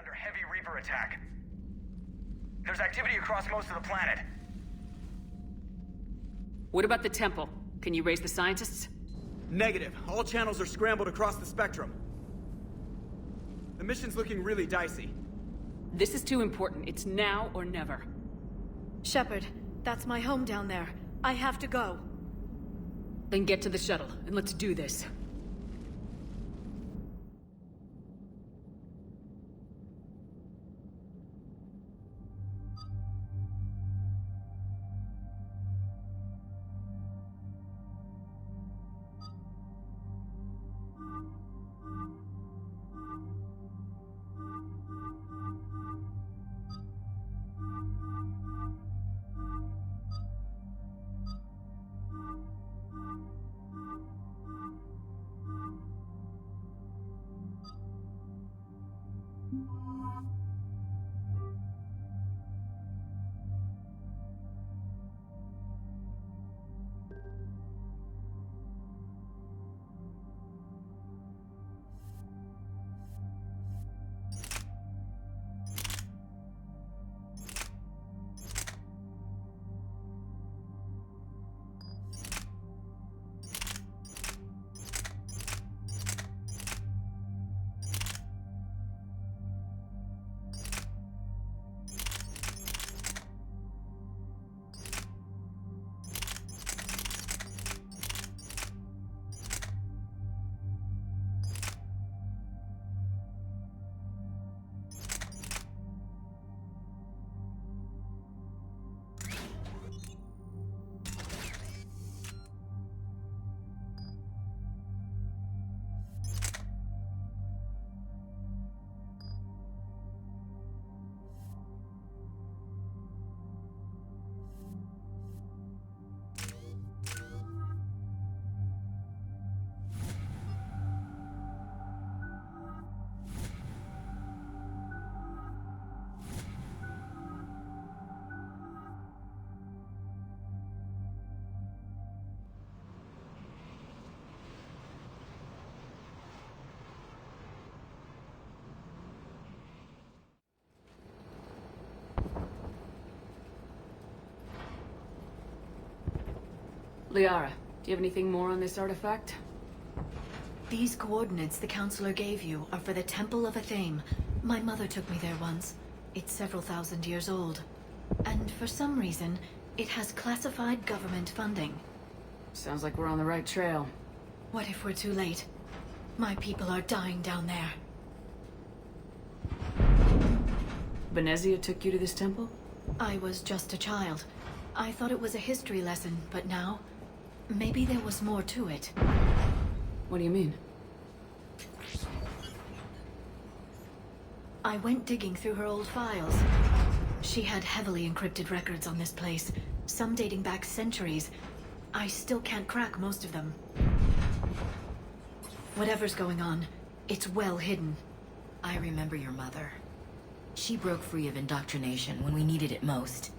under heavy Reaper attack. There's activity across most of the planet. What about the temple? Can you raise the scientists? Negative. All channels are scrambled across the spectrum. The mission's looking really dicey. This is too important. It's now or never. Shepard, that's my home down there. I have to go. Then get to the shuttle, and let's do this. Liara, do you have anything more on this artifact? These coordinates the Counselor gave you are for the Temple of Athame. My mother took me there once. It's several thousand years old. And for some reason, it has classified government funding. Sounds like we're on the right trail. What if we're too late? My people are dying down there. Venezia took you to this temple? I was just a child. I thought it was a history lesson, but now... maybe there was more to it. What do you mean? I went digging through her old files. She had heavily encrypted records on this place, some dating back centuries. I still can't crack most of them. Whatever's going on, it's well hidden. I remember your mother. She broke free of indoctrination when we needed it most.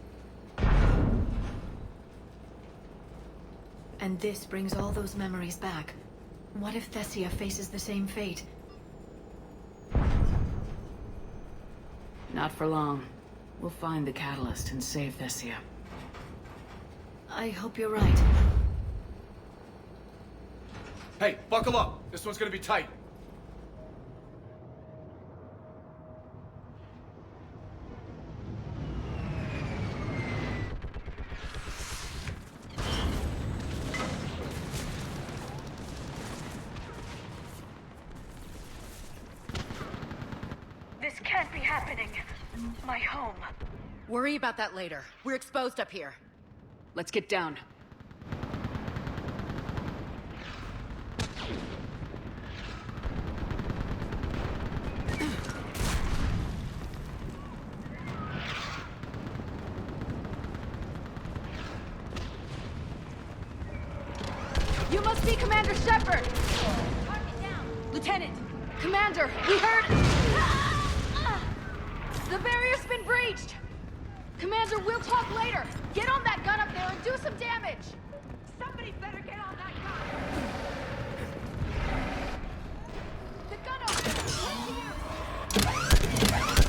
And this brings all those memories back. What if Tessia faces the same fate? Not for long. We'll find the catalyst and save Tessia. I hope you're right. Hey, buckle up! This one's gonna be tight. This can't be happening. My home. Worry about that later. We're exposed up here. Let's get down. You must be Commander Shepard! Target down! Lieutenant! Commander, we heard... The barrier's been breached! Commander, we'll talk later! Get on that gun up there and do some damage! Somebody better get on that gun! The gun over there! Right here!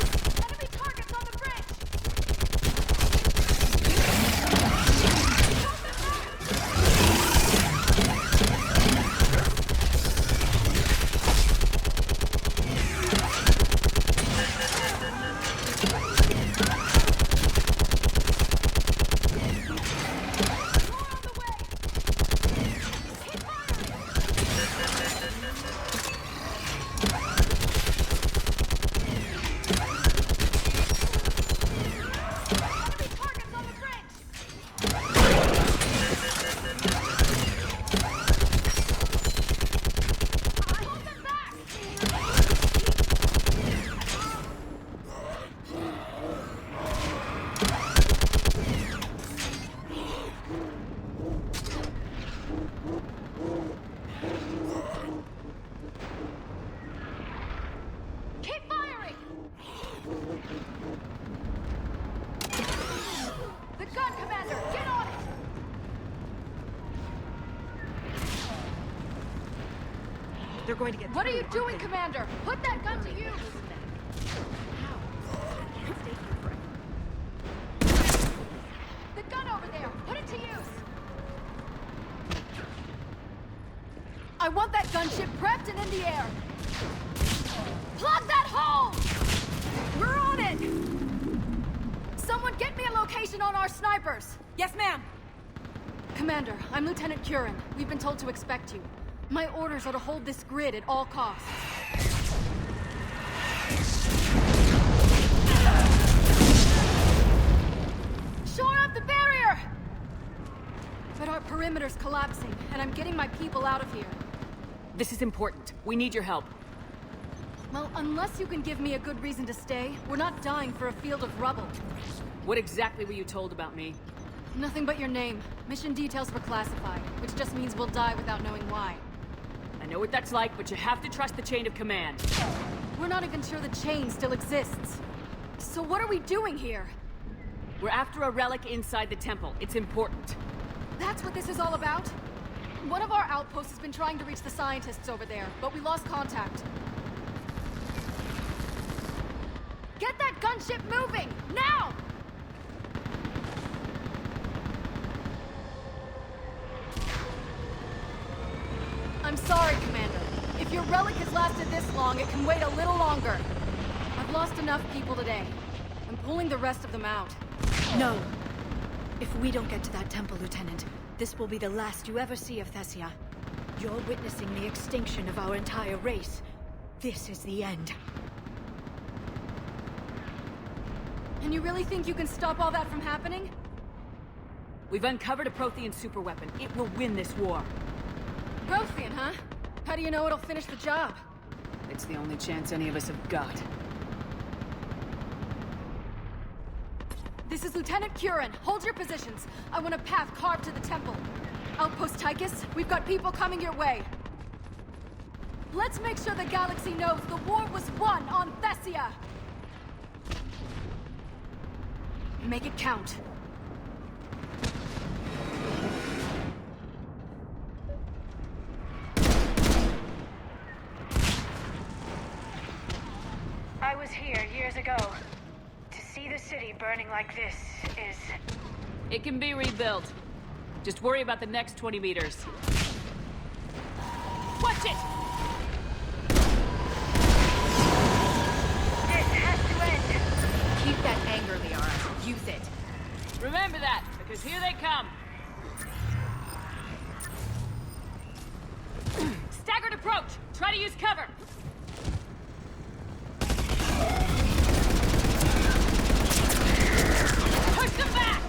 They're going to get. What are through, you aren't doing, they? Commander? Put that gun to use! The gun over there! Put it to use! I want that gunship prepped and in the air! Plug that hole! We're on it! Someone get me a location on our snipers! Yes, ma'am. Commander, I'm Lieutenant Curran. We've been told to expect you. My orders are to hold this grid at all costs. Shore up the barrier! But our perimeter's collapsing, and I'm getting my people out of here. This is important. We need your help. Well, unless you can give me a good reason to stay, we're not dying for a field of rubble. What exactly were you told about me? Nothing but your name. Mission details were classified, which just means we'll die without knowing why. I know what that's like, but you have to trust the chain of command. We're not even sure the chain still exists. So what are we doing here? We're after a relic inside the temple. It's important. That's what this is all about? One of our outposts has been trying to reach the scientists over there, but we lost contact. Get that gunship moving! Now! I'm sorry, Commander. If your relic has lasted this long, it can wait a little longer. I've lost enough people today. I'm pulling the rest of them out. No. If we don't get to that temple, Lieutenant, this will be the last you ever see of Tessia. You're witnessing the extinction of our entire race. This is the end. And you really think you can stop all that from happening? We've uncovered a Prothean superweapon. It will win this war. Prothean, huh? How do you know it'll finish the job? It's the only chance any of us have got. This is Lieutenant Curran. Hold your positions. I want a path carved to the temple. Outpost Tychus, we've got people coming your way. Let's make sure the galaxy knows the war was won on Tessia! Make it count. I was here years ago. To see the city burning like this is... It can be rebuilt. Just worry about the next 20 meters. Watch it! This has to end! Keep that anger, Liara. Use it. Remember that, because here they come. Staggered approach! Try to use cover! Push them back!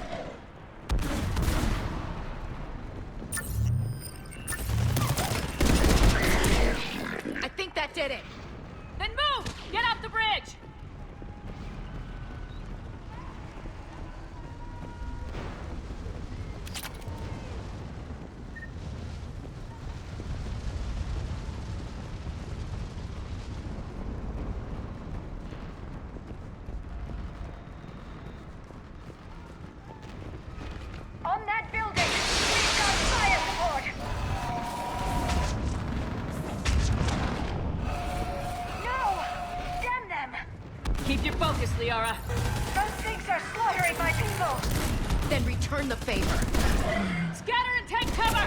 I think that did it. Then move! Get off the bridge! On that building! We've got fire support! No! Damn them! Keep your focus, Liara. Those things are slaughtering my people! Then return the favor. Scatter and take cover!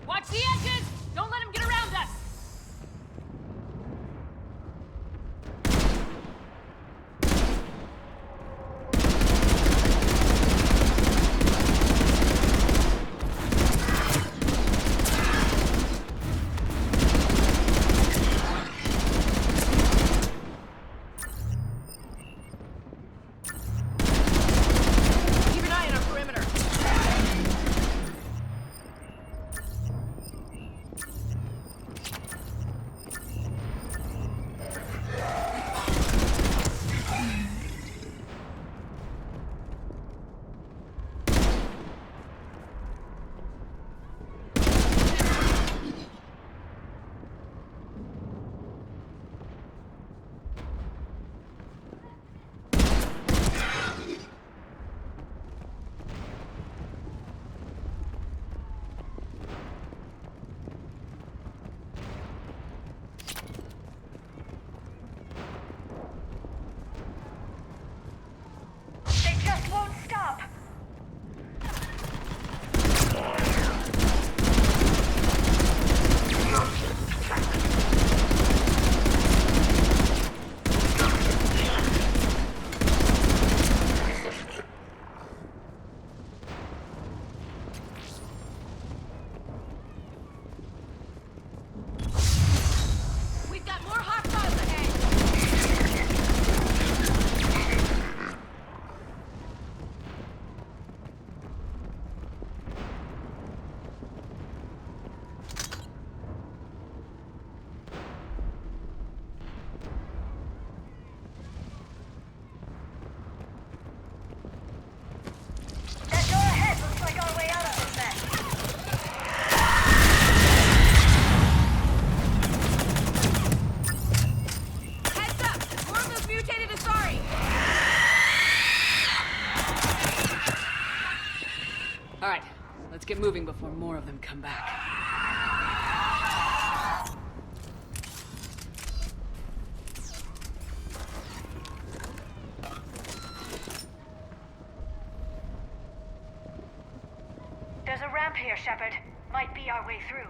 Watch the edges! Don't let him get around us! Keep an eye on our perimeter. Alright, let's get moving before more of them come back. There's a ramp here, Shepard. Might be our way through.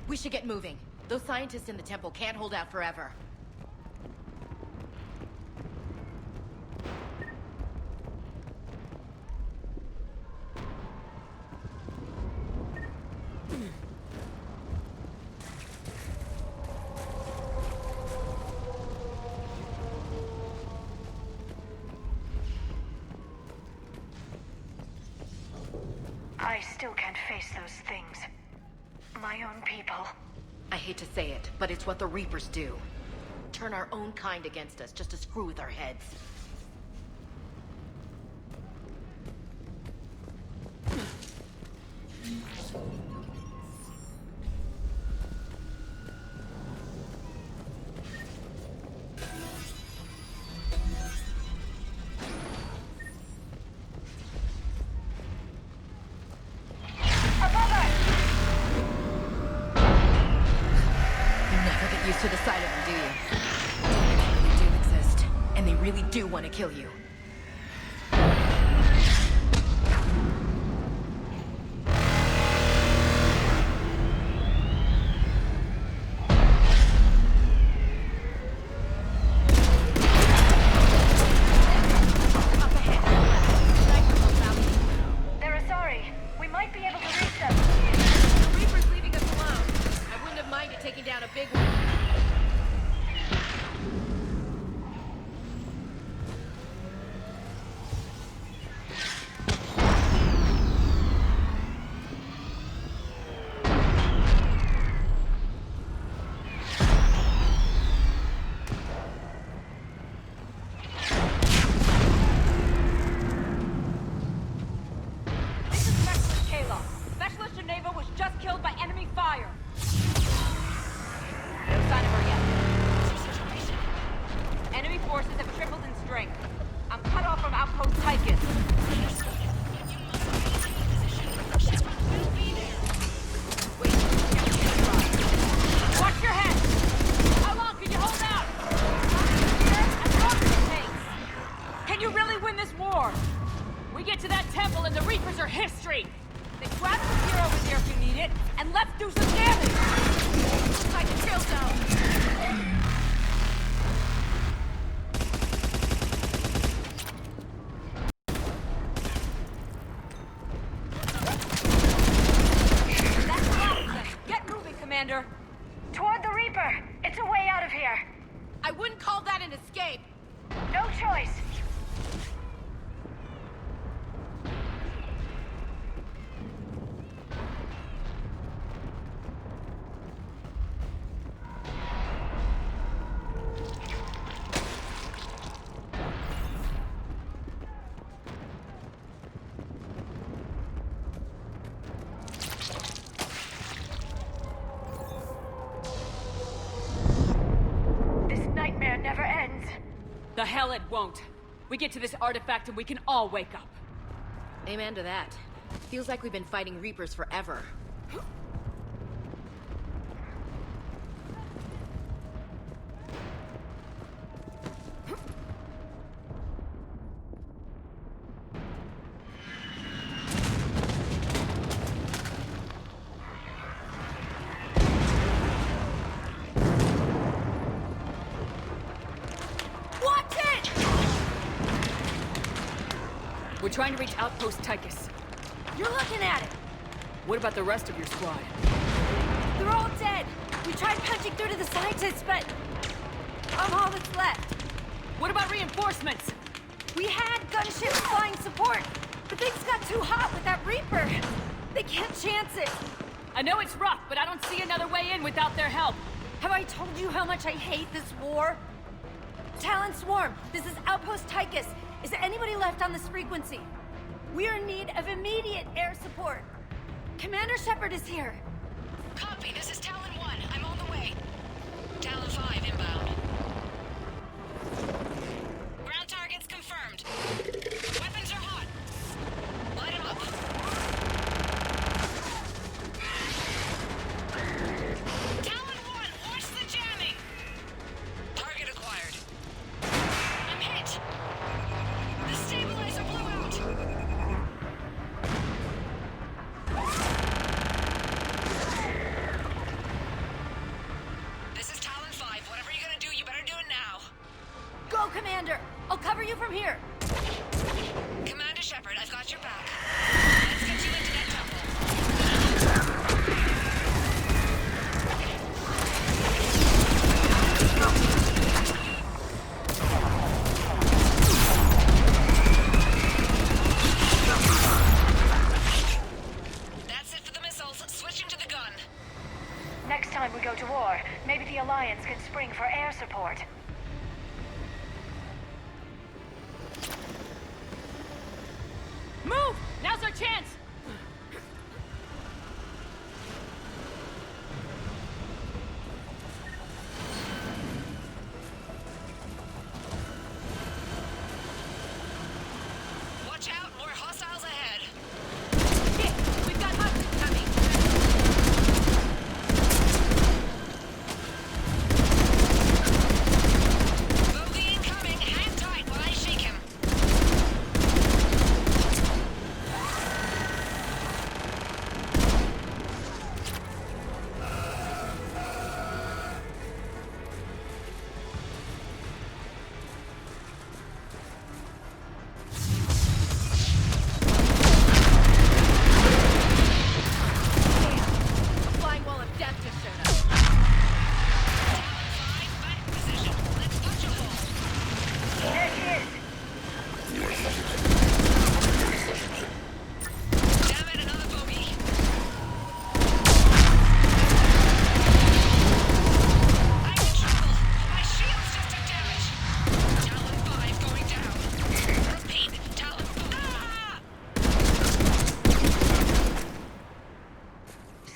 We should get moving. Those scientists in the temple can't hold out forever. I still can't face those things. My own people. I hate to say it, but it's what the Reapers do. Turn our own kind against us just to screw with our heads. To the side of them, do you? They really do exist, and they really do want to kill you. They're sorry. We might be able to reach them. The Reaper's leaving us alone. I wouldn't have minded taking down a big one. Toward the Reaper! It's a way out of here! I wouldn't call that an escape! No choice! Never ends. The hell it won't. We get to this artifact and we can all wake up. Amen to that. Feels like we've been fighting Reapers forever. We're trying to reach Outpost Tychus. You're looking at it! What about the rest of your squad? They're all dead! We tried punching through to the scientists, but I'm all that's left. What about reinforcements? We had gunships flying support, but things got too hot with that Reaper. They can't chance it. I know it's rough, but I don't see another way in without their help. Have I told you how much I hate this war? Talon Swarm, this is Outpost Tychus. Is there anybody left on this frequency? We're in need of immediate air support. Commander Shepard is here. Copy, this is Talon 1. I'm on the way. Talon 5 inbound. Ground targets confirmed. Weapons are hot. Light 'em up. Talon 1, watch the jamming! Target acquired. I'm hit! The stabilizer blew out! This is Talon 5. Whatever you're gonna do, you better do it now. Go, Commander! I'll cover you from here. Commander Shepard, I've got your back. Let's get you into that temple. That's it for the missiles. Switching to the gun. Next time we go to war, maybe the Alliance can spring for air support. Move! Now's our chance! Watch out, more hostiles ahead. Hit! We've got hostiles coming! Bogey incoming. Hang tight while I shake him. A flying wall of death just showed up. Talon 5, back position. Let's punch a hole. There she is! Damn it, another bogey. I'm in trouble. My shields just took damage. Talon 5 going down. Repeat, Talon 5. Ah!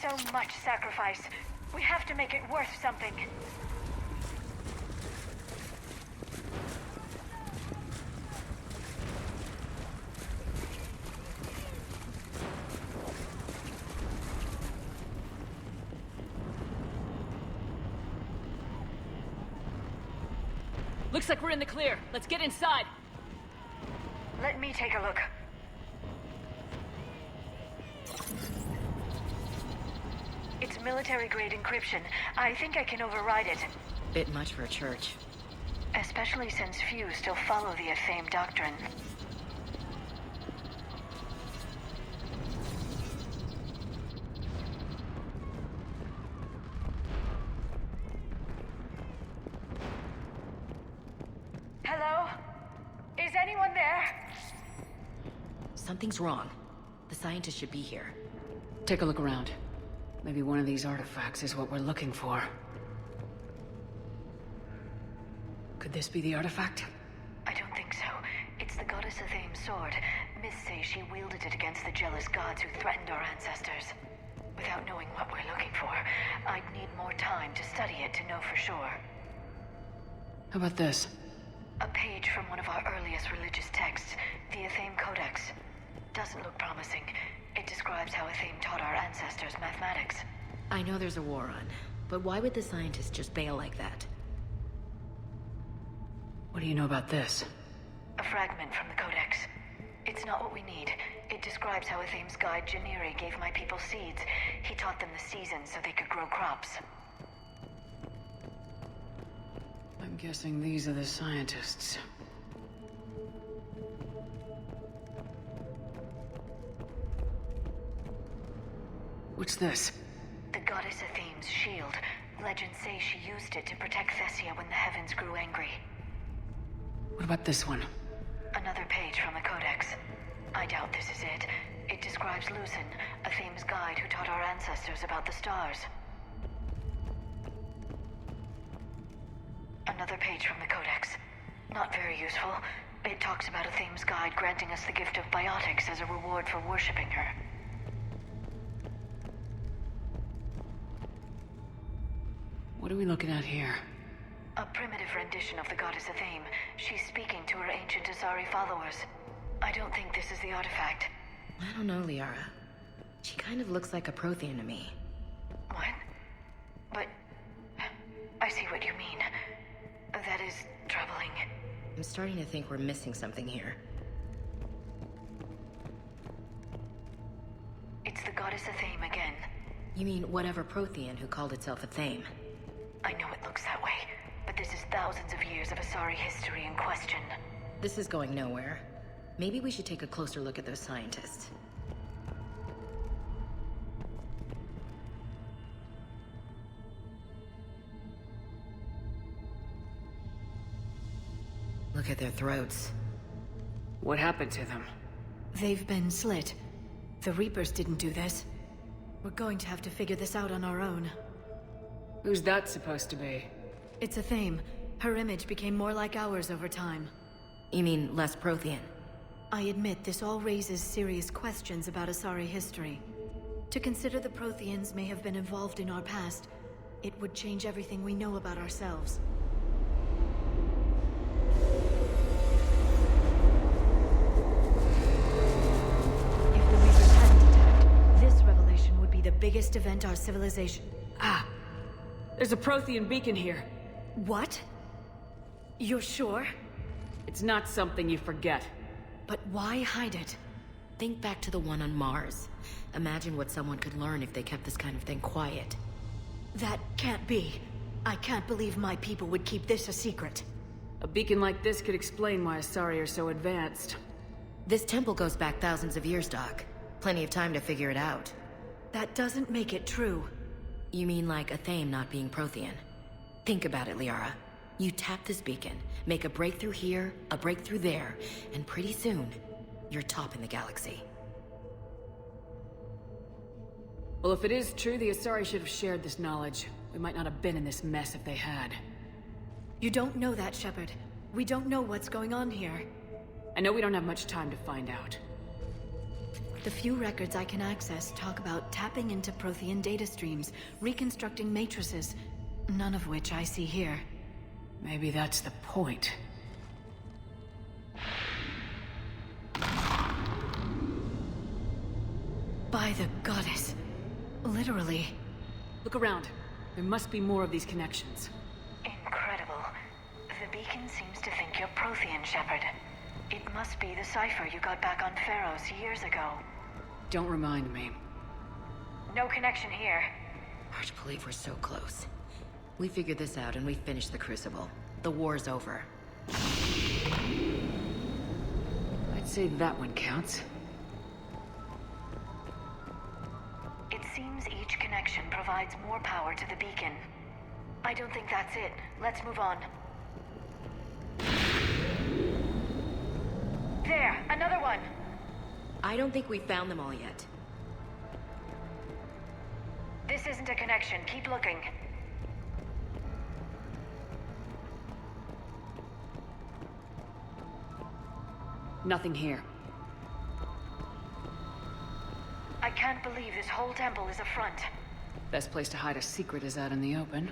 So much sacrifice. We have to make it worth something. Looks like we're in the clear. Let's get inside. Let me take a look. It's military-grade encryption. I think I can override it. Bit much for a church. Especially since few still follow the Athame doctrine. Hello? Is anyone there? Something's wrong. The scientists should be here. Take a look around. Maybe one of these artifacts is what we're looking for. Could this be the artifact? I don't think so. It's the goddess Athame's sword. Myths say she wielded it against the jealous gods who threatened our ancestors. Without knowing what we're looking for, I'd need more time to study it to know for sure. How about this? A page from one of our earliest religious texts, the Athame Codex. Doesn't look promising. It describes how Athame taught our ancestors mathematics. I know there's a war on, but why would the scientists just bail like that? What do you know about this? A fragment from the Codex. It's not what we need. It describes how Athame's guide Janiri gave my people seeds. He taught them the seasons so they could grow crops. I'm guessing these are the scientists. What's this? The goddess Athame's shield. Legends say she used it to protect Teссия when the heavens grew angry. What about this one? Another page from the Codex. I doubt this is it. It describes Lucen, Athame's guide who taught our ancestors about the stars. Another page from the Codex. Not very useful. It talks about Athame's guide granting us the gift of biotics as a reward for worshipping her. What are we looking at here? A primitive rendition of the goddess Athame. She's speaking to her ancient Asari followers. I don't think this is the artifact. I don't know, Liara. She kind of looks like a Prothean to me. What? But... I see what you mean. That is troubling. I'm starting to think we're missing something here. It's the goddess Athame again. You mean whatever Prothean who called itself Athame? I know it looks that way, but this is thousands of years of Asari history in question. This is going nowhere. Maybe we should take a closer look at those scientists. Look at their throats. What happened to them? They've been slit. The Reapers didn't do this. We're going to have to figure this out on our own. Who's that supposed to be? It's Athame. Her image became more like ours over time. You mean less Prothean? I admit this all raises serious questions about Asari history. To consider the Protheans may have been involved in our past, it would change everything we know about ourselves. If the Reapers hadn't attacked, this revelation would be the biggest event our civilization... Ah! There's a Prothean beacon here. What? You're sure? It's not something you forget. But why hide it? Think back to the one on Mars. Imagine what someone could learn if they kept this kind of thing quiet. That can't be. I can't believe my people would keep this a secret. A beacon like this could explain why Asari are so advanced. This temple goes back thousands of years, Doc. Plenty of time to figure it out. That doesn't make it true. You mean like Athame not being Prothean? Think about it, Liara. You tap this beacon, make a breakthrough here, a breakthrough there, and pretty soon, you're top in the galaxy. Well, if it is true, the Asari should have shared this knowledge. We might not have been in this mess if they had. You don't know that, Shepard. We don't know what's going on here. I know we don't have much time to find out. The few records I can access talk about tapping into Prothean data streams, reconstructing matrices, none of which I see here. Maybe that's the point. By the goddess. Literally. Look around. There must be more of these connections. Incredible. The beacon seems to think you're Prothean, Shepard. It must be the cipher you got back on Pharaohs years ago. Don't remind me. No connection here. Hard to believe we're so close. We figured this out and we finished the Crucible. The war's over. I'd say that one counts. It seems each connection provides more power to the beacon. I don't think that's it. Let's move on. There, another one! I don't think we found them all yet. This isn't a connection. Keep looking. Nothing here. I can't believe this whole temple is a front. Best place to hide a secret is out in the open.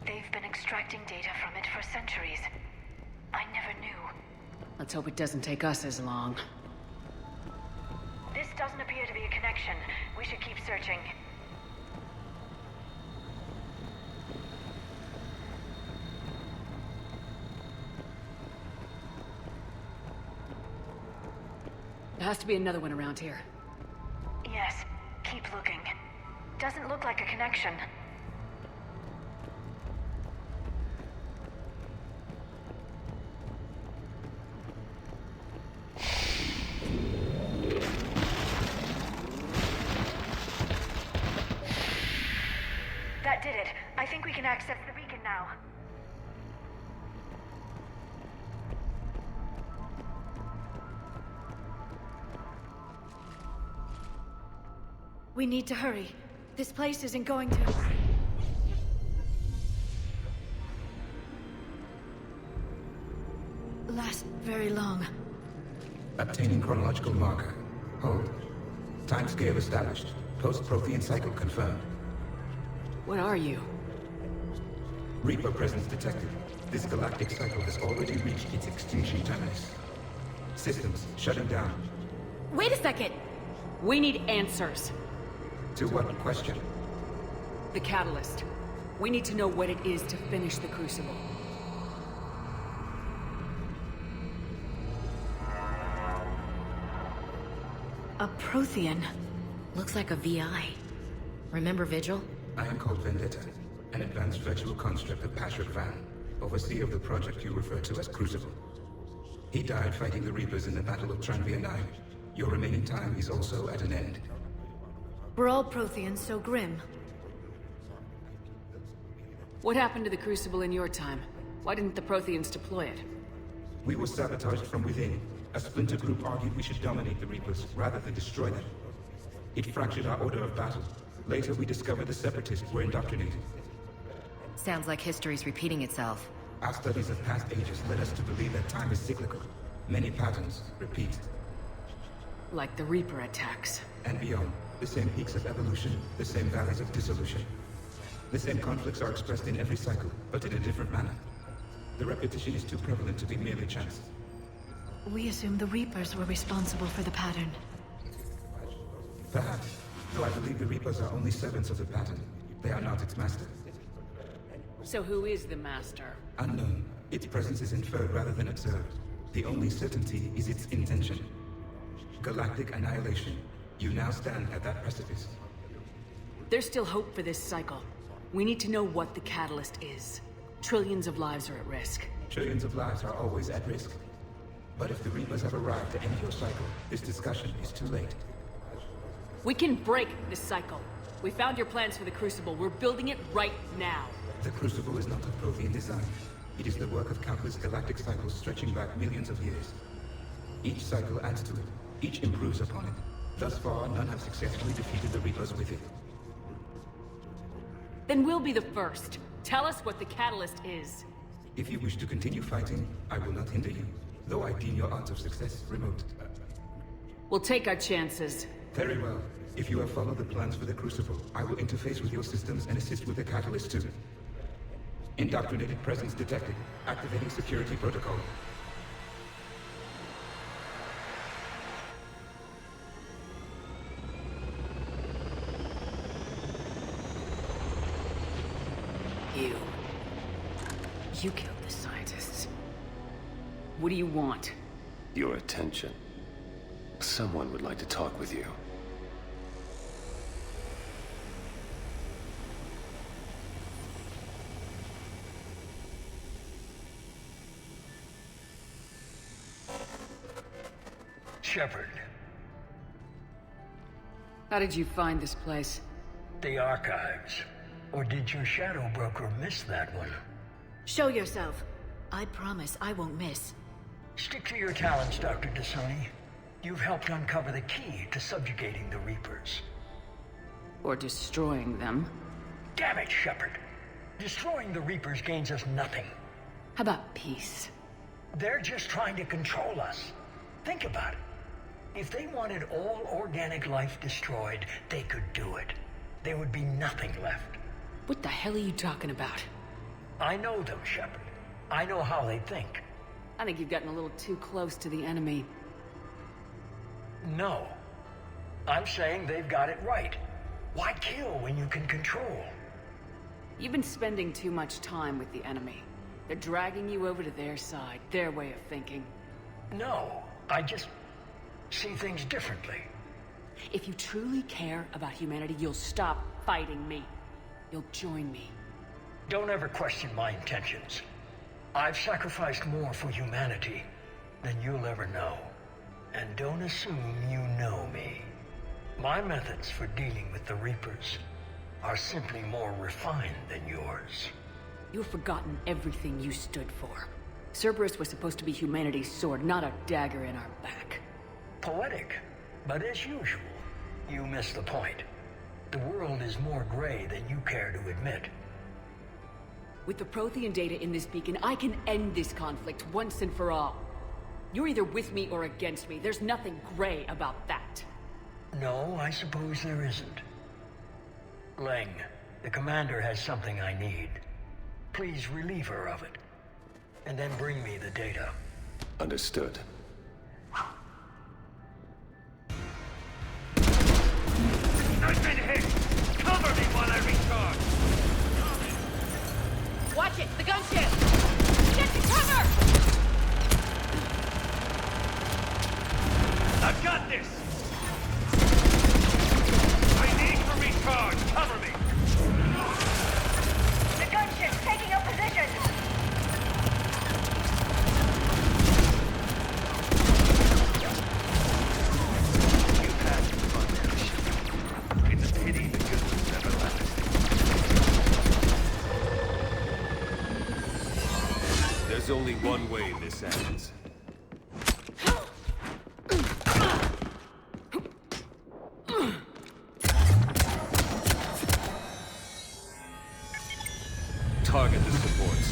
They've been extracting data from it for centuries. I never knew. Let's hope it doesn't take us as long. This doesn't appear to be a connection. We should keep searching. There has to be another one around here. Yes, keep looking. Doesn't look like a connection. That did it. I think we can access the beacon now. We need to hurry. This place isn't going to... last very long. Obtaining chronological marker. Hold. Timescale established. Post-Prothean cycle confirmed. What are you? Reaper presence detected. This galactic cycle has already reached its extinction terminus. Systems shutting down. Wait a second! We need answers. To what question? The catalyst. We need to know what it is to finish the Crucible. A Prothean. Looks like a VI. Remember Vigil? I am called Vendetta, an advanced virtual construct of Patrick Van, overseer of the project you refer to as Crucible. He died fighting the Reapers in the Battle of Tranvia 9. Your remaining time is also at an end. Were all Protheans so grim? What happened to the Crucible in your time? Why didn't the Protheans deploy it? We were sabotaged from within. A splinter group argued we should dominate the Reapers rather than destroy them. It fractured our order of battle. Later, we discovered the Separatists were indoctrinated. Sounds like history's repeating itself. Our studies of past ages led us to believe that time is cyclical. Many patterns repeat. Like the Reaper attacks. And beyond, the same peaks of evolution, the same valleys of dissolution. The same conflicts are expressed in every cycle, but in a different manner. The repetition is too prevalent to be merely chance. We assumed the Reapers were responsible for the pattern. Perhaps, though I believe the Reapers are only servants of the pattern. They are not its master. So who is the Master? Unknown. Its presence is inferred rather than observed. The only certainty is its intention. Galactic annihilation. You now stand at that precipice. There's still hope for this cycle. We need to know what the catalyst is. Trillions of lives are at risk. Trillions of lives are always at risk. But if the Reapers have arrived to end your cycle, this discussion is too late. We can break this cycle. We found your plans for the Crucible. We're building it right now. The Crucible is not of Prothean design. It is the work of countless galactic cycles stretching back millions of years. Each cycle adds to it. Each improves upon it. Thus far, none have successfully defeated the Reapers with it. Then we'll be the first. Tell us what the catalyst is. If you wish to continue fighting, I will not hinder you, though I deem your odds of success remote. We'll take our chances. Very well. If you have followed the plans for the Crucible, I will interface with your systems and assist with the catalyst too. Indoctrinated presence detected. Activating security protocol. You killed the scientists. What do you want? Your attention. Someone would like to talk with you. Shepard. How did you find this place? The archives. Or did your shadow broker miss that one? Show yourself. I promise I won't miss. Stick to your talents, Dr. Dasani. You've helped uncover the key to subjugating the Reapers. Or destroying them. Damn it, Shepard. Destroying the Reapers gains us nothing. How about peace? They're just trying to control us. Think about it. If they wanted all organic life destroyed, they could do it. There would be nothing left. What the hell are you talking about? I know them, Shepard. I know how they think. I think you've gotten a little too close to the enemy. No. I'm saying they've got it right. Why kill when you can control? You've been spending too much time with the enemy. They're dragging you over to their side, their way of thinking. No, I just see things differently. If you truly care about humanity, you'll stop fighting me. You'll join me. Don't ever question my intentions. I've sacrificed more for humanity than you'll ever know. And don't assume you know me. My methods for dealing with the Reapers are simply more refined than yours. You've forgotten everything you stood for. Cerberus was supposed to be humanity's sword, not a dagger in our back. Poetic, but as usual, you miss the point. The world is more gray than you care to admit. With the Prothean data in this beacon, I can end this conflict once and for all. You're either with me or against me. There's nothing gray about that. No, I suppose there isn't. Leng, the commander has something I need. Please relieve her of it. And then bring me the data. Understood. I've been hit! Cover me while I recharge! Watch it! The gunship! Get to cover! I've got this! I need to recharge! Cover me! The gunship's taking up position! You've had fun, Tessia. It's a pity the good ones never last. There's only one way this ends. Target the supports.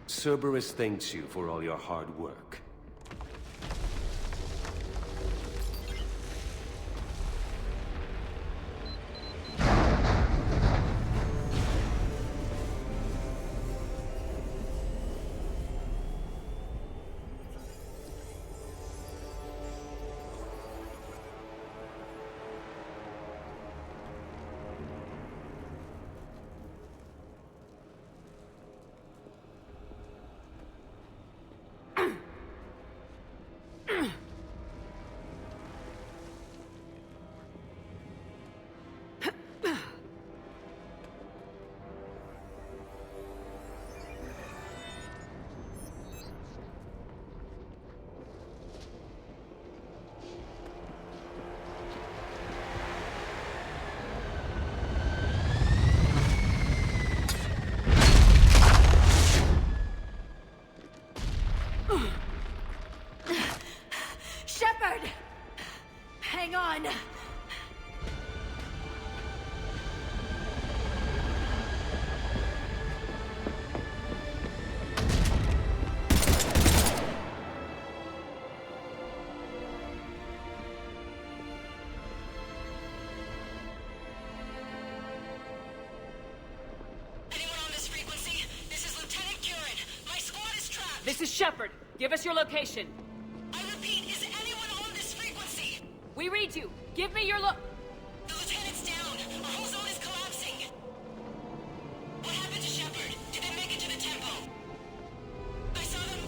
Cerberus thanks you for all your hard work. Shepard! Hang on! Anyone on this frequency? This is Lieutenant Curran. My squad is trapped. This is Shepard. Give us your location. I repeat, is anyone on this frequency? We read you. Give me your The lieutenant's down. Our whole zone is collapsing. What happened to Shepard? Did they make it to the temple? I saw them.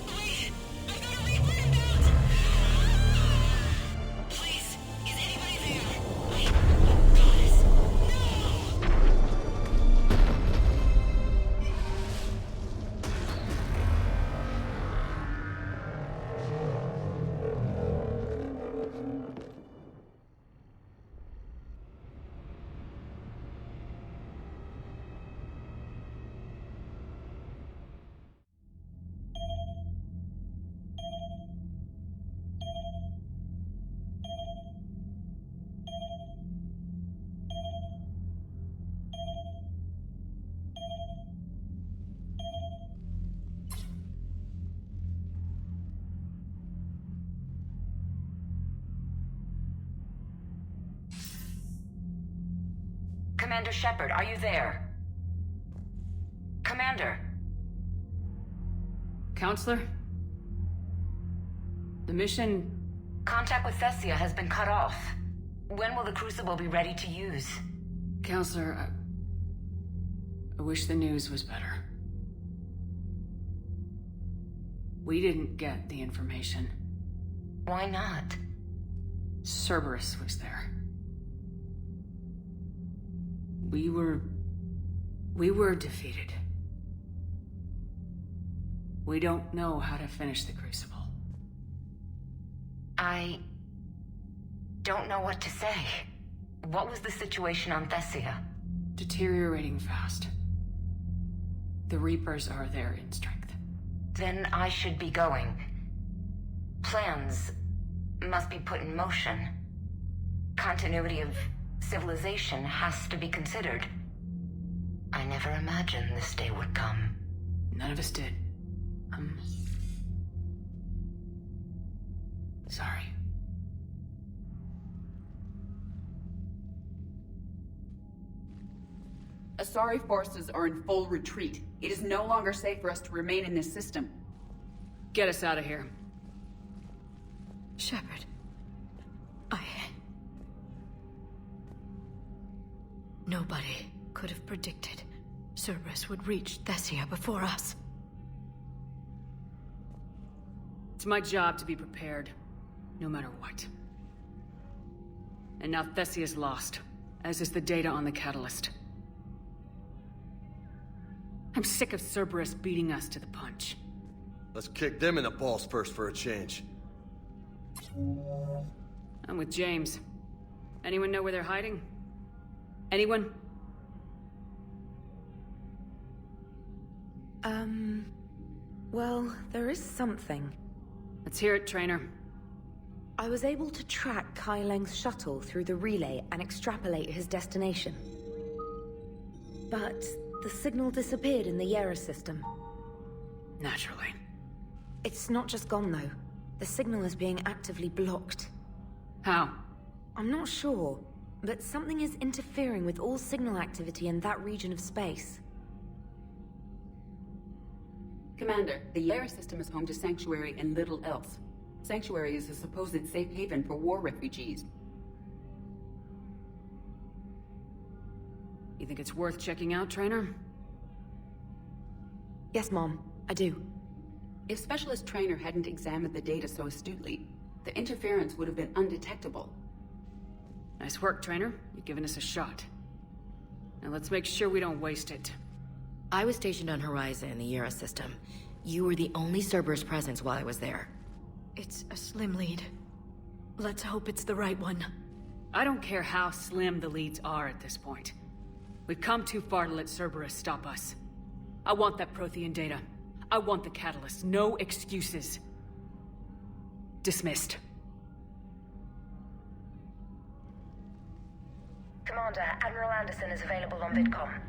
Wait, I've got a Reaper inbound. Please, is anybody there? Goddess, no! Commander Shepard, are you there? Commander! Counselor? The mission... Contact with Tessia has been cut off. When will the Crucible be ready to use? Counselor, I wish the news was better. We didn't get the information. Why not? Cerberus was there. We were defeated. We don't know how to finish the Crucible. I Don't know what to say. What was the situation on Teссia? Deteriorating fast. The Reapers are there in strength. Then I should be going. Plans must be put in motion. Continuity of civilization has to be considered. I never imagined this day would come. None of us did. Sorry. Asari forces are in full retreat. It is no longer safe for us to remain in this system. Get us out of here. Shepard. Nobody could have predicted Cerberus would reach Tessia before us. It's my job to be prepared, no matter what. And now Thessia's lost, as is the data on the catalyst. I'm sick of Cerberus beating us to the punch. Let's kick them in the balls first for a change. I'm with James. Anyone know where they're hiding? Anyone? Well, there is something. Let's hear it, Trainer. I was able to track Kai Leng's shuttle through the relay and extrapolate his destination. But the signal disappeared in the Yera system. Naturally. It's not just gone, though. The signal is being actively blocked. How? I'm not sure, but something is interfering with all signal activity in that region of space. Commander, the Yera system is home to Sanctuary and little else. Sanctuary is a supposed safe haven for war refugees. You think it's worth checking out, Trainer? Yes, Mom, I do. If Specialist Trainer hadn't examined the data so astutely, the interference would have been undetectable. Nice work, Trainer. You've given us a shot. Now let's make sure we don't waste it. I was stationed on Horizon in the Yera system. You were the only Cerberus presence while I was there. It's a slim lead. Let's hope it's the right one. I don't care how slim the leads are at this point. We've come too far to let Cerberus stop us. I want that Prothean data. I want the catalyst. No excuses. Dismissed. Commander, Admiral Anderson is available on VidCom.